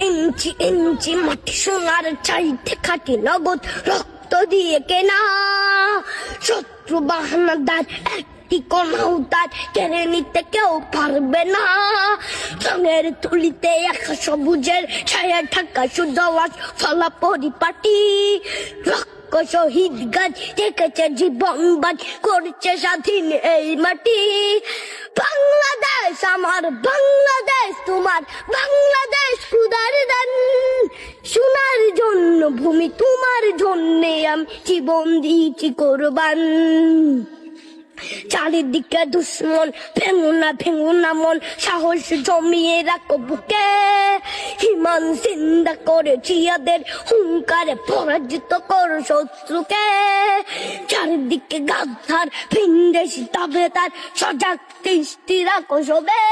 ইঞ্চি ইঞ্চি মাটি সোনার চাইতে খাটি নগদ রক্ত দিয়ে কেনা শত্রু বাহানাদার একটি কোনাও তার কেড়ে নিতে কেউ পারবে না। রঙের তুলিতে এক সবুজের ছায়া ঢাকা সুজলাস ফলা পরিপাটি শহীদ গাছ দেখেছে জীবন বাজ করছে স্বাধীন এই মাটি। বাংলাদেশ আমার, বাংলাদেশ তোমার, বাংলাদেশ খুদার দান। সোনার জন্য ভূমি তোমার জন্যে আমি জীবন দিয়েছি কোরবান। চারিদিকে দুশ্মন, ভেঙো না মন, সাহস জমিয়ে রাখো বুকে। হিমান চিন্তা করেছি এদের হুঙ্কারে পরাজিত করো শত্রুকে। চারিদিকে গাদ্দার ভিনদেশি তাবেদার সজাগ দৃষ্টি রাখো সবে।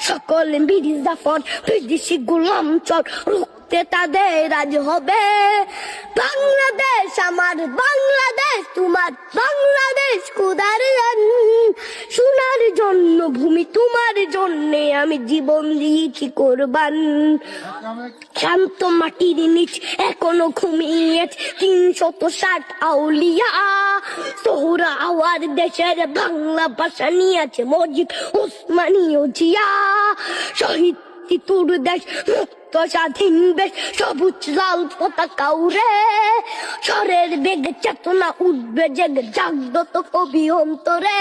সকল মির্জাফর বিদেশি গোলাম চর রুখতে তাদের আজ হবে। বাংলাদেশ আমার, বাংলাদেশ তোমার, বাংলাদেশ খুদার দান। সোনার জন্য ভূমি তোমার জন্যে আমি জীবন দিয়েছি কোরবান। শান্ত মাটির নিচ এখনো ঘুমিয়েছে ৩৬০ আউলিয়া। সোহরা আওয়ার দেশের বাংলা ভাষা নিয়েছে মজিদ ওসমানীয় জিয়া। শহীদ তোর দেশ মুক্ত স্বাধীন বেশ, সবুজ লাল পতাকা উড়ে। স্বরের বেগে চেতনা উঠবে জেগে জাগ্রত কবি অন্তরে।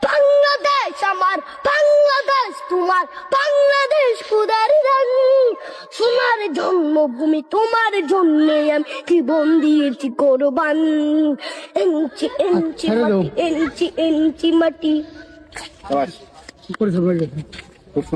বাংলাদেশ আমার, বাংলাদেশ তোমার, বাংলাদেশ খুদার দান। সোনার জন্মভূমি তোমার জন্যে আমি জীবন দিয়েছি কোরবান। ইঞ্চি ইঞ্চি মাটি, ইঞ্চি ইঞ্চি মাটি।